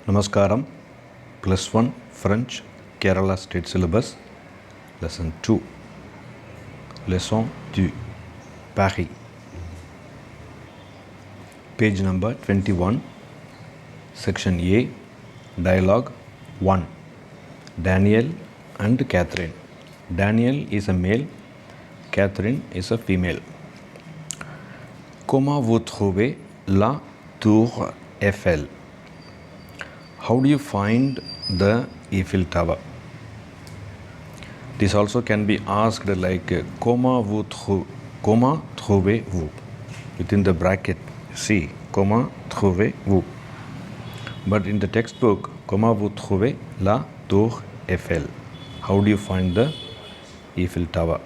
Namaskaram, +1 French Kerala State Syllabus, Lesson 2, Leçon 2, Paris, page number 21, Section A, Dialogue 1, Daniel and Catherine. Daniel is a male, Catherine is a female. Comment vous trouvez la Tour Eiffel? How do you find the Eiffel Tower? This also can be asked like comment trouvez-vous? Within the bracket, see, comment trouvez-vous? But in the textbook, comment vous trouvez la Tour Eiffel? How do you find the Eiffel Tower?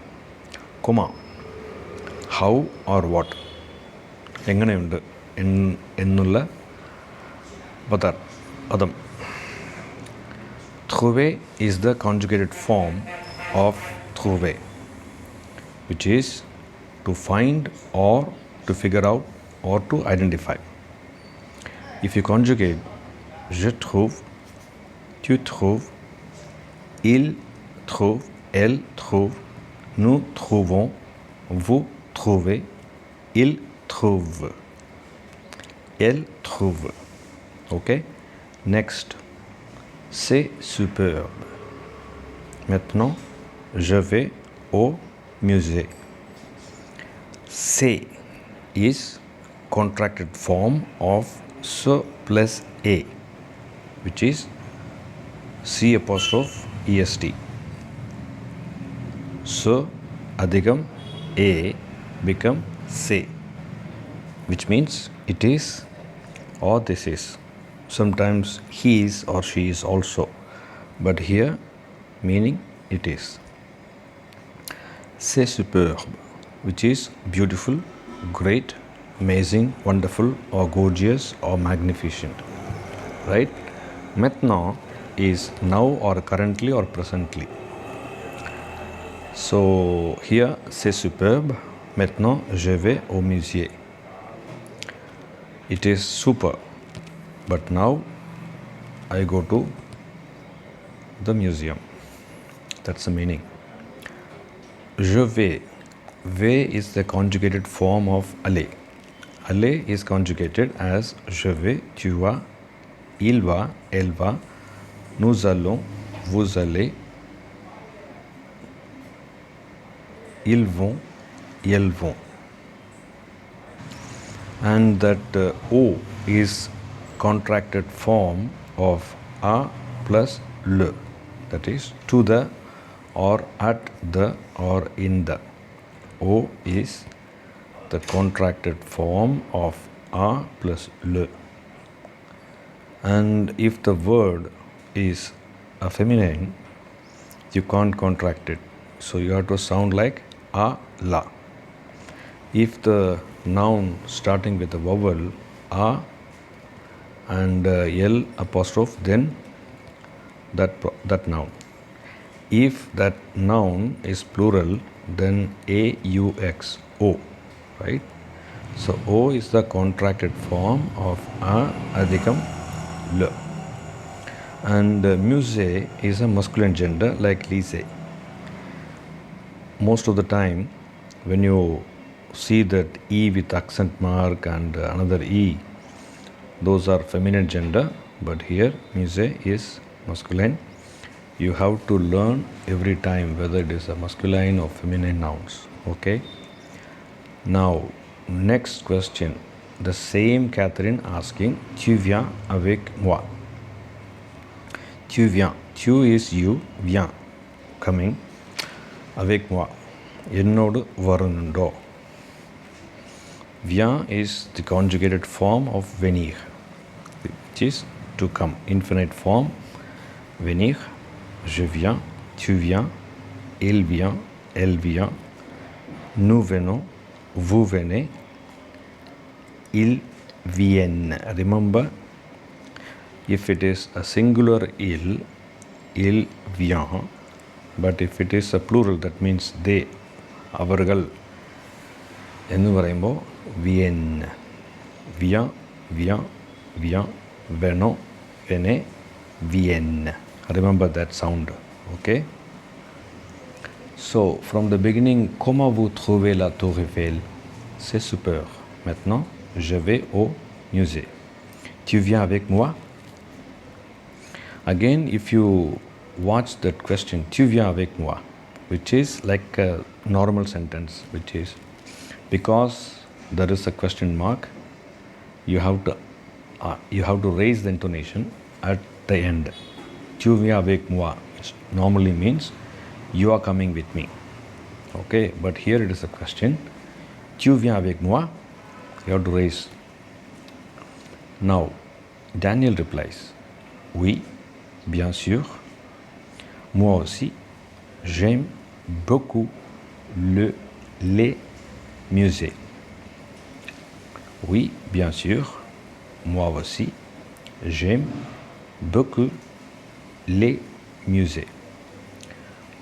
Comment, how or what? എങ്ങനെയുണ്ട് എന്നുള്ള പദം. Trouver is the conjugated form of trouver, which is to find or to figure out or to identify. If you conjugate je trouve, tu trouves, il trouve, elle trouve, nous trouvons, vous trouvez, il trouve, elle trouve. Okay? Next, c'est superbe. Maintenant, je vais au musée. C'est is contracted form of ce plus a, which is C apostrophe est. Ce adhigam a become c'est, which means it is or this is. Sometimes he is or she is also, but here meaning it is. C'est superbe, which is beautiful, great, amazing, wonderful, or gorgeous, or magnificent. Right? Maintenant is now or currently or presently. So here c'est superbe. Maintenant je vais au musée. It is super, but now I go to the museum. That's the meaning. Je vais. Vais is the conjugated form of aller. Aller is conjugated as je vais, tu vas, il va, elle va, nous allons, vous allez, ils vont, elles vont. And that O is contracted form of a plus le, that is to the or at the or in the. O is the contracted form of a plus le. And if the word is a feminine, you can't contract it. So you have to sound like a, la. If the noun starting with a vowel a and l apostrophe, then that noun. If that noun is plural, then aux, o, right? So o is the contracted form of a adhikam le. And musée is a masculine gender like lycée. Most of the time when you see that E with accent mark and another E, those are feminine gender, but here musée is masculine. You have to learn every time whether it is a masculine or feminine nouns. Okay? Now, next question. The same Catherine asking, tu viens avec moi? Tu viens. Tu is you, viens, coming. Avec moi. என்னோடு வருணுண்டோ. Viens is the conjugated form of venir, which is to come. Infinite form, venir. Je viens, tu viens, il vient, elle vient, nous venons, vous venez, ils viennent. Remember, if it is a singular il vient, but if it is a plural, that means they, அவர்கள் എന്ന് പറയുമ്പോൾ viennent. Viens, viens, venons, venez, vienne. Remember that sound, okay? So, from the beginning, comment vous trouvez la Tour Eiffel? C'est super. Maintenant, je vais au musée. Tu viens avec moi? Again, if you watch that question, tu viens avec moi, which is like a normal sentence, which is because there is a question mark, you have to raise the intonation at the end. Tu viens avec moi, which normally means you are coming with me. Okay, but here it is a question. Tu viens avec moi? You have to raise. Now, Daniel replies, oui, bien sûr. Moi aussi, j'aime beaucoup les musées. Oui, bien sûr. Moi aussi, j'aime beaucoup les musées.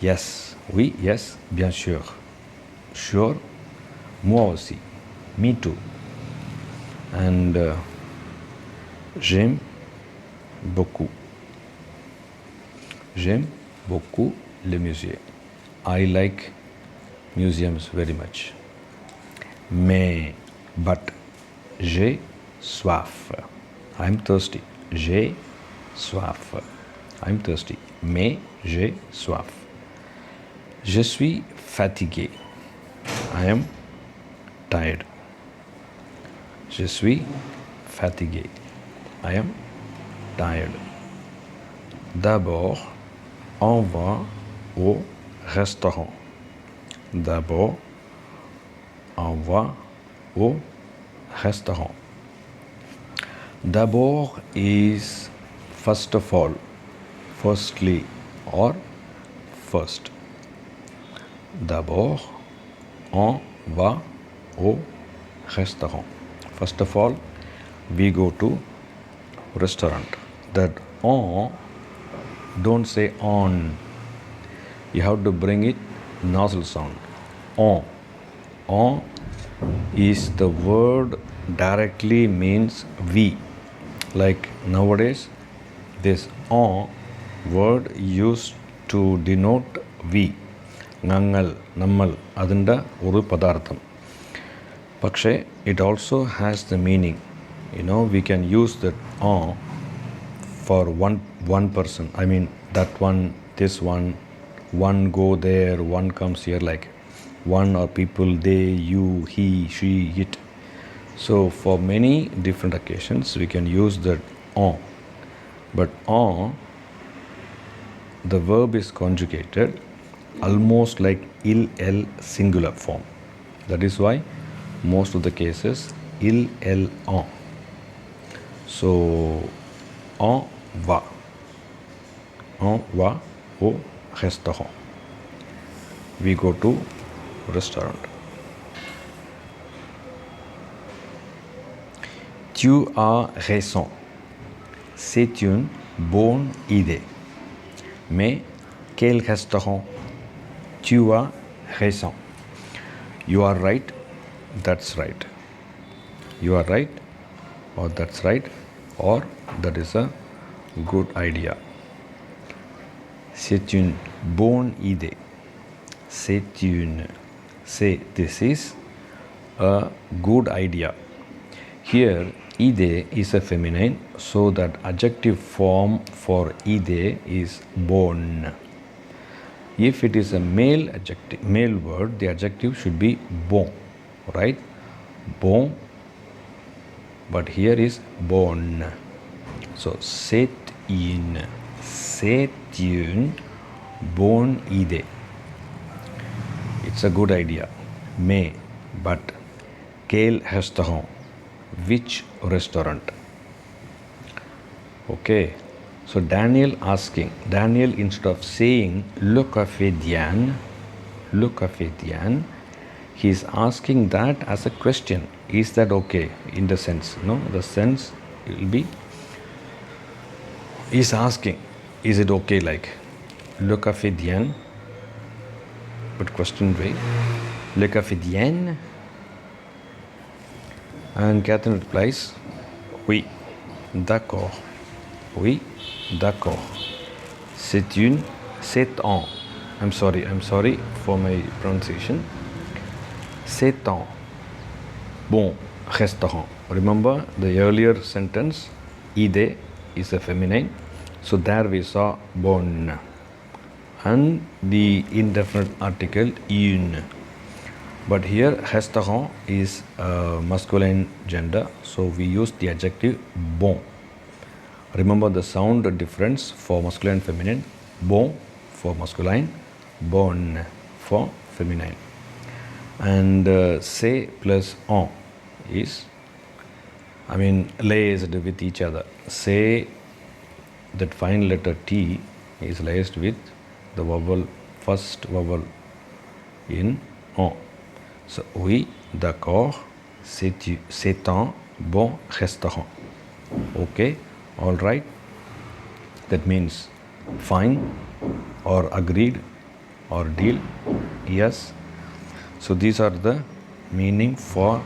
Yes, oui, yes, bien sûr. Sure, moi aussi. Me too. And j'aime beaucoup. J'aime beaucoup les musées. I like museums very much. But, j'ai soif. I'm thirsty. J'ai soif. I'm thirsty. Mais j'ai soif. Je suis fatigué. I am tired. Je suis fatigué. I am tired. D'abord, on va au restaurant. D'abord, on va au restaurant. D'abord is first of all, firstly, or first. D'abord, on va au restaurant. First of all, we go to restaurant. That on, don't say on. You have to bring it nasal sound. On. On is the word directly means we. Like nowadays, this on word used to denote we. Nangal, nammal, adinda oru padartham. Pakshe, it also has the meaning. We can use that on for one person. I mean, that one, this one go there, one comes here, like one or people, they, you, he, she, it. So for many different occasions, we can use that on. But on, the verb is conjugated almost like il singular form. That is why most of the cases il on. So on va au restaurant. We go to restaurant. Tu as raison. C'est une bonne idée. Mais quel restaurant? Tu as raison. You are right. That's right. You are right, or that's right, or that is a good idea. C'est une bonne idée. This is a good idea. Here, idée is a feminine, so that adjective form for idée is bonne. If it is a male word, the adjective should be bon, right? Bon, but here is bonne. So, c'est une bonne idée. It's a good idea. Mais, but, quel restaurant? Which restaurant? Okay. So Daniel instead of saying Le Café Diane, he is asking that as a question. Is that okay in the sense? No, the sense will be, he is asking, is it okay like Le Café Diane? But question way, Le Café Diane? And Catherine replies, oui, d'accord. Oui, d'accord. C'est un. I'm sorry for my pronunciation. C'est un bon restaurant. Remember the earlier sentence, ide is a feminine. So there we saw bon. And the indefinite article une. But here restaurant is masculine gender, so we use the adjective bon. Remember the sound difference for masculine and feminine. Bon for masculine, bonne for feminine. And c'est plus en is, laced with each other. Say, that final letter T is laced with the vowel, first vowel in en. So, oui, d'accord, c'est un bon restaurant. Okay, all right. That means fine or agreed or deal. Yes. So, these are the meaning for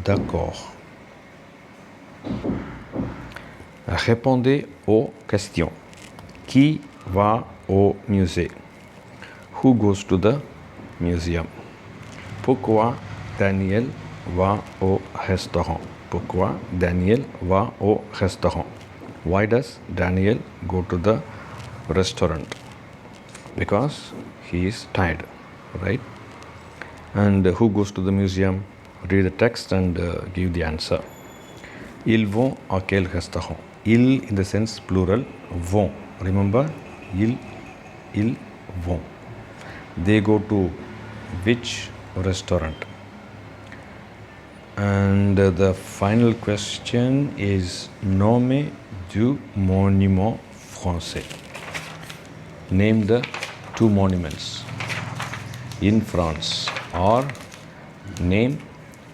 d'accord. Répondez aux questions. Qui va au musée? Who goes to the museum? Pourquoi Daniel va au restaurant? Pourquoi Daniel va au restaurant? Why does Daniel go to the restaurant? Because he is tired, right? And who goes to the museum? Read the text and give the answer. Ils vont à quel restaurant? Ils in the sense plural, vont. Remember, ils vont. They go to which restaurant? And the final question is nom du monument français. Name the two monuments in France, or name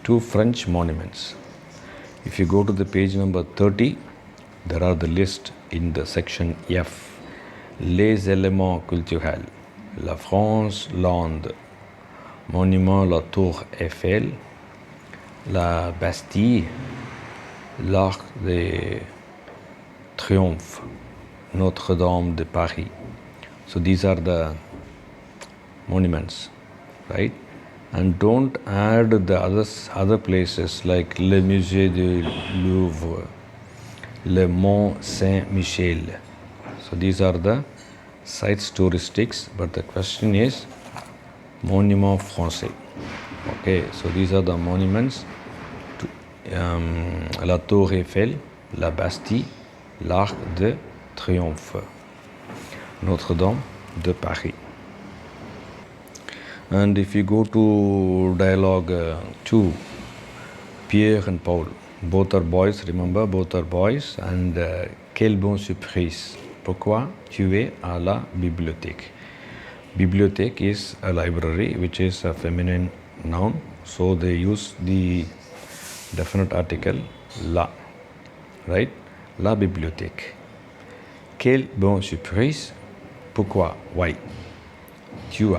two French monuments. If you go to the page number 30, there are the list in the section F. Les éléments culturels. La France, l'Inde. Monument la Tour Eiffel. La Bastille. L'Arc de Triomphe. Notre-Dame de Paris. So these are the monuments, right? And don't add the other places like le Musée du Louvre, le Mont Saint-Michel. So these are the sites touristics, but the question is Monument Français. Okay, so these are the monuments to la Tour Eiffel, la Bastille, l'Arc de Triomphe, Notre-Dame de Paris. And if you go to dialogue 2, Pierre and Paul, both are boys, remember, both are boys. And quelle bonne surprise. Pourquoi tu es à la bibliothèque? Bibliothèque is a library, which is a feminine noun. So they use the definite article la, right? La bibliothèque. Quelle bonne surprise. Pourquoi? Why? Tu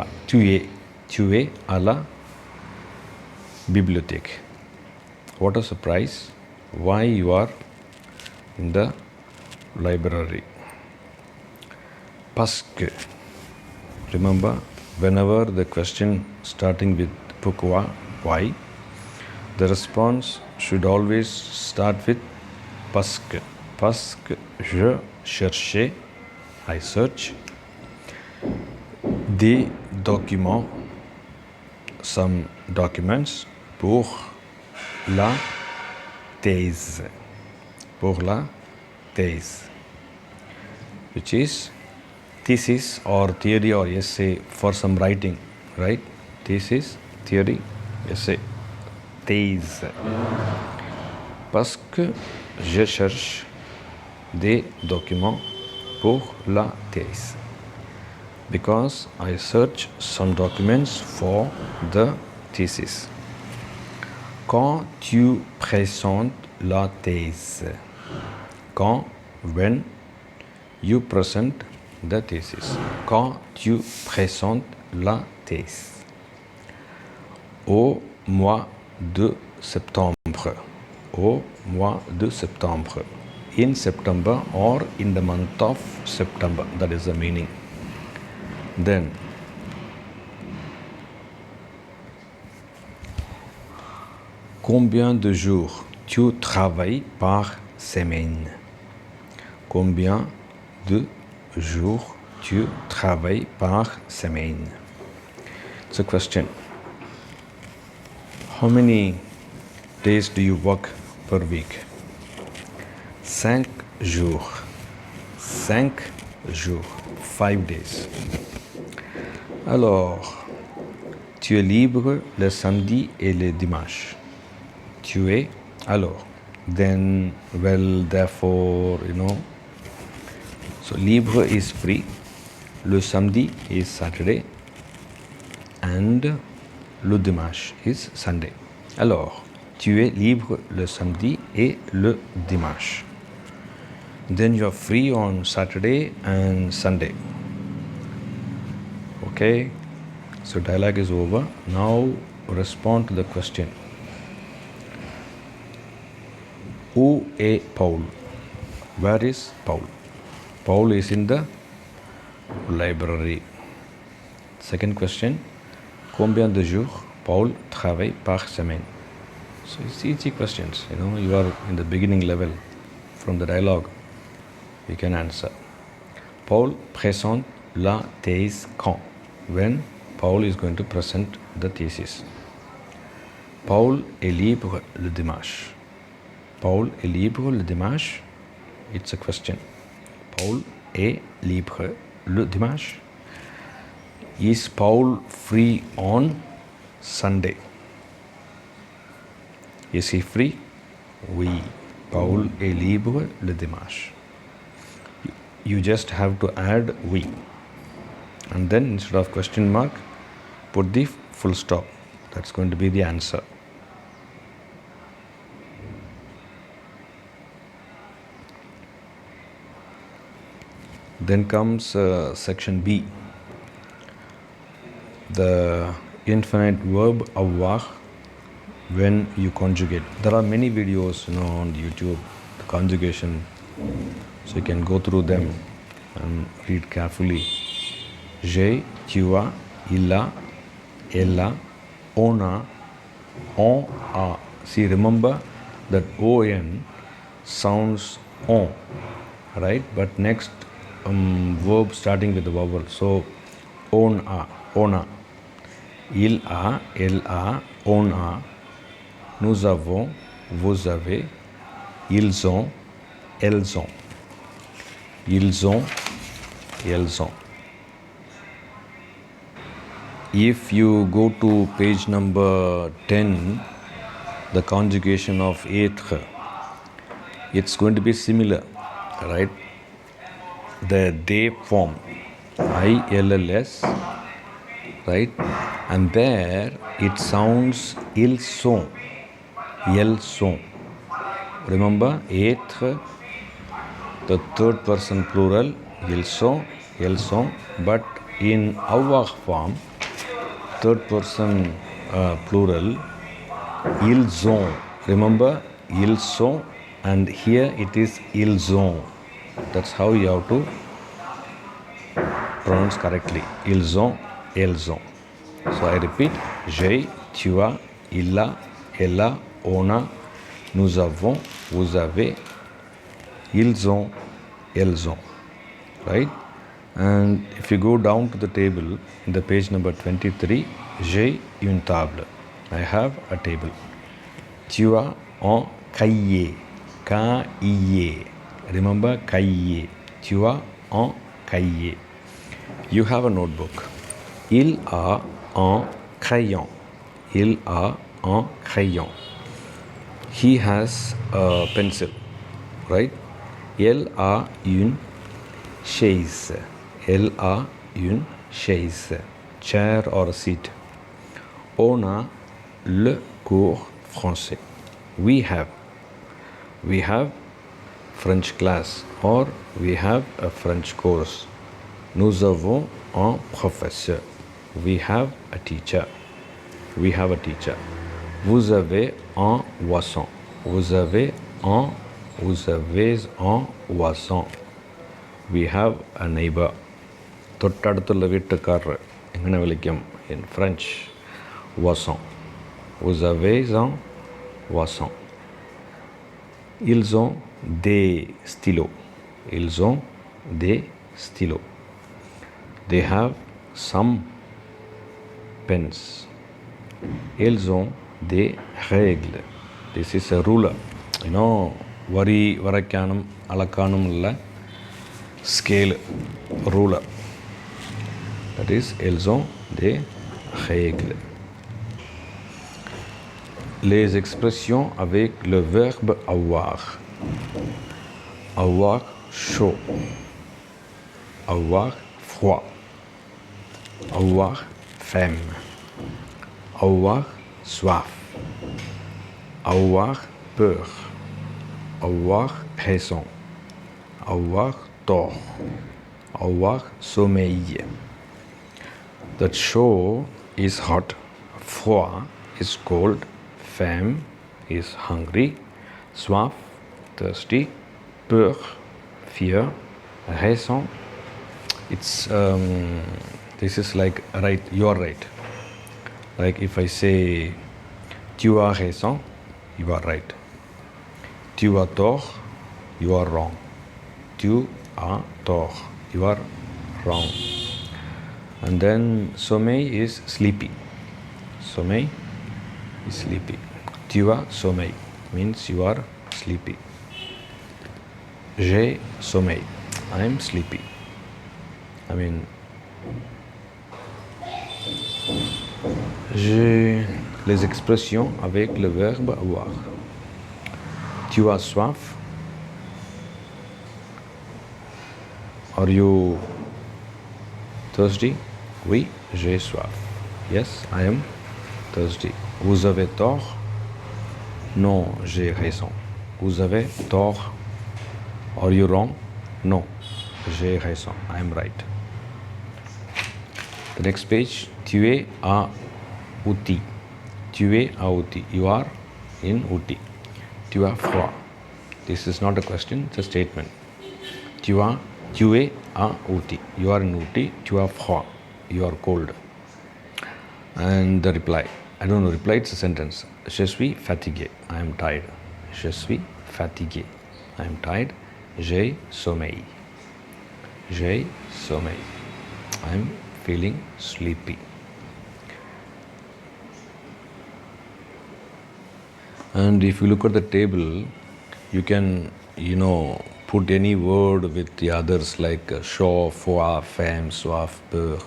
es à la bibliothèque. What a surprise. Why you are in the library? Parce que. Remember, whenever the question starting with pourquoi, why, the response should always start with parce que. Parce que je cherchais, I search, des documents, some documents pour la thèse. Pour la thèse, which is thesis or theory or essay for some writing, right? Thesis, theory, essay, thèse. Parce que je cherche des documents pour la thèse. Because I search some documents for the thesis. Quand tu présentes la thèse. Quand, when you present the thesis. Quand tu présentes la thèse. Au mois de septembre. Au mois de septembre. in September or in the month of September. That is the meaning. Then combien de jours tu travailles par semaine? Combien de jours tu travailles par semaine? It's a question. How many days do you work per week? 5 jours. 5 jours. 5 days. Alors, tu es libre le samedi et le dimanche. Tu es, alors, then, well, therefore, So, libre is free. Le samedi is Saturday. And le dimanche is Sunday. Alors, tu es libre le samedi et le dimanche. Then you are free on Saturday and Sunday. Okay? So dialogue is over. Now respond to the question. Où est Paul? Where is Paul? Paul is in the library. Second question. Combien de jours Paul travaille par semaine? So it's easy questions. You are in the beginning level. From the dialogue, you can answer. Paul présente la thèse quand? When Paul is going to present the thesis. Paul est libre le dimanche. Paul est libre le dimanche. It's a question. Paul est libre le dimanche. Is Paul free on Sunday? Is he free? Oui. Paul est libre le dimanche. You just have to add oui. And then instead of question mark, put the full stop. That's going to be the answer. Then comes section B. The infinite verb avoir when you conjugate. There are many videos on YouTube, the conjugation, so you can go through them and read carefully. J'ai, tu as, il a, elle a, on a, on a. See, remember that on sounds on, right? But next verb starting with the vowel. So on a, ona. Il a, elle a, on a. Nous avons, vous avez. Ils ont, elles ont. Ils ont, elles ont. If you go to page number 10, the conjugation of être, it's going to be similar, right? The they form, ILLS, right? And there it sounds ils sont, elles sont. Remember, être, the third person plural, ils sont, elles sont. But in avoir form, third person plural, ils ont. Remember, ils sont, and here it is ils ont. That's how you have to pronounce correctly. Ils ont, elles ont. So I repeat, j'ai, tu as, il a, elle a, on a, nous avons, vous avez, ils ont, elles ont. Right? And if you go down to the table, in the page number 23, j'ai une table. I have a table. Tu as un cahier. Cahier. Remember, cahier. Tu as un cahier. You have a notebook. Il a un crayon. Il a un crayon. He has a pencil. Right? Elle a une chaise. Elle a une chaise. Chair or a seat. On a le cours français. We have French class or we have a French course. Nous avons un professeur. We have a teacher. We have a teacher. Vous avez un poisson. Vous avez un Vous avez un voisin. We have a neighbor. തൊട്ടടുത്തുള്ള വീട്ടുകാരർ എങ്ങനെ വിളിക്കും in French? Voisin. Vous avez un voisin. Ils ont des stylos. Ils ont des stylos. They have some pens. Ils ont des règles. This is a ruler. വരി വരയ്ക്കാനും അളക്കാനുമുള്ള scale ruler. That is, ils ont des règles. Les expressions avec le verbe avoir. Avoir chaud. Avoir froid. Avoir faim. Avoir soif. Avoir peur. Avoir raison. Avoir tort. Avoir sommeil. That chaud is hot. Froid is cold. Faim is hungry. Soif, thirsty. Peur, fear. Raison, it's this is like right, you are right. Like if I say tu as raison, you are right. Tu as tort, you are wrong. Tu as tort, you are wrong. And then sommeil is sleepy. Sommeil is sleepy. Tu as sommeil means you are sleepy. J'ai sommeil. I am sleepy. J'ai les expressions avec le verbe avoir. Tu as soif. Are you thirsty? Oui, j'ai soif. Yes, I am thirsty. Vous avez tort? Non, j'ai raison. Vous avez tort? Are you wrong? No, j'ai raison. I am right. The next page, tu es à Ooty. Tu es à Ooty. You are in Ooty. Tu as froid. This is not a question, it's a statement. Tu es à Ooty. You are in Ooty. Tu as froid. You are cold. And the reply. I don't know, reply, it's a sentence. Je suis fatigué. I am tired. Je suis fatigué. I am tired. J'ai sommeil. J'ai sommeil. I am feeling sleepy. And if you look at the table, you can, put any word with the others like chaud, froid, faim, soif, peur,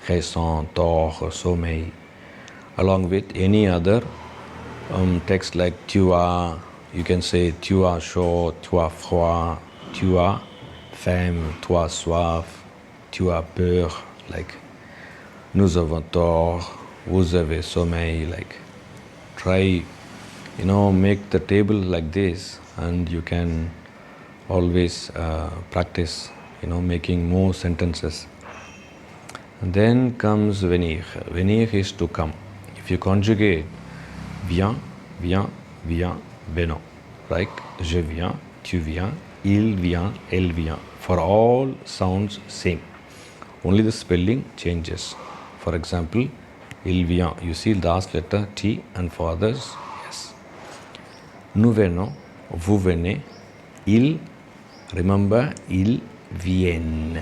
raison, tort, sommeil, along with any other text like tu as. You can say tu as chaud, tu as froid, tu as faim, tu as soif, tu as peur, like nous avons tort, vous avez sommeil, like try, make the table like this and you can always practice, making more sentences. And then comes venir. Venir is to come. If you conjugate viens, viens, viens, venons. Like je viens, tu viens, il vient, elle vient. For all sounds same. Only the spelling changes. For example, il vient. You see last letter T and for others, yes. Nous venons, vous venez, il, remember, ils viennent.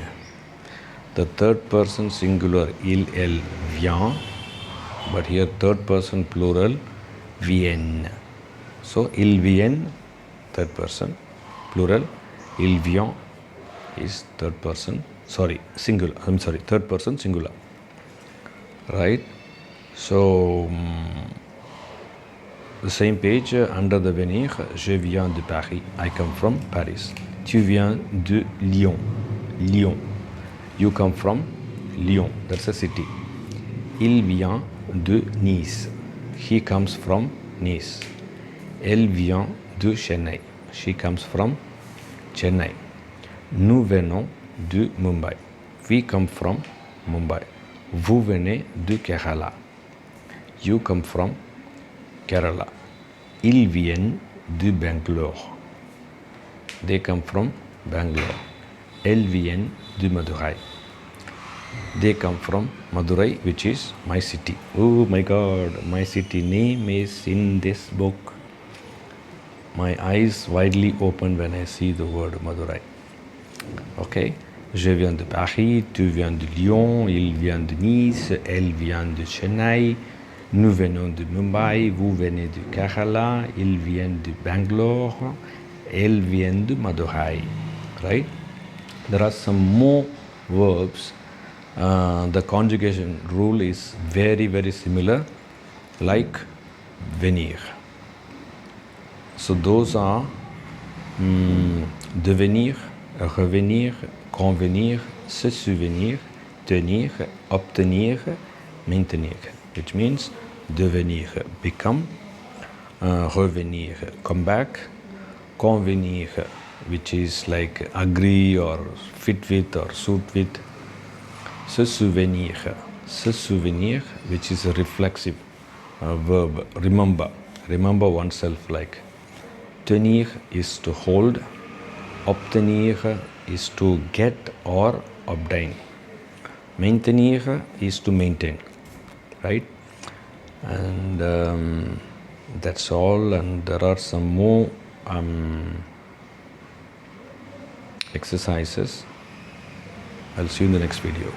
The third person singular, il, elle, vient. But here third person plural, viennent. So, ils viennent, third person, plural. Il vient is third person, singular. Third person singular. Right? So, the same page under the venir, je viens de Paris. I come from Paris. Tu viens de Lyon. Lyon. You come from Lyon. That's a city. Il vient de Nice. He comes from Nice. Elle vient de Chennai. She comes from Chennai. Nous venons de Mumbai. We come from Mumbai. Vous venez de Kerala. You come from Kerala. Ils viennent de Bangalore. They come from Bangalore. Elles viennent de Madurai. They come from Madurai, which is my city. Oh my God, my city name is in this book. My eyes widely open when I see the word Madurai. Ok? Je viens de Paris, tu viens de Lyon, il vient de Nice, elle vient de Chennai, nous venons de Mumbai, vous venez de Kerala, ils viennent de Bangalore, elle vient de Madurai. Right? There are some more verbs. The conjugation rule is very, very similar, like venir. So those are devenir, revenir, convenir, se souvenir, tenir, obtenir, maintenir, which means devenir, become, revenir, come back, convenir, which is like agree or fit with or suit with, se souvenir, which is a reflexive verb, remember oneself, like tenir is to hold, obtenir is to get or obtain, maintenir is to maintain, right? And that's all, and there are some more exercises. I'll see you in the next video.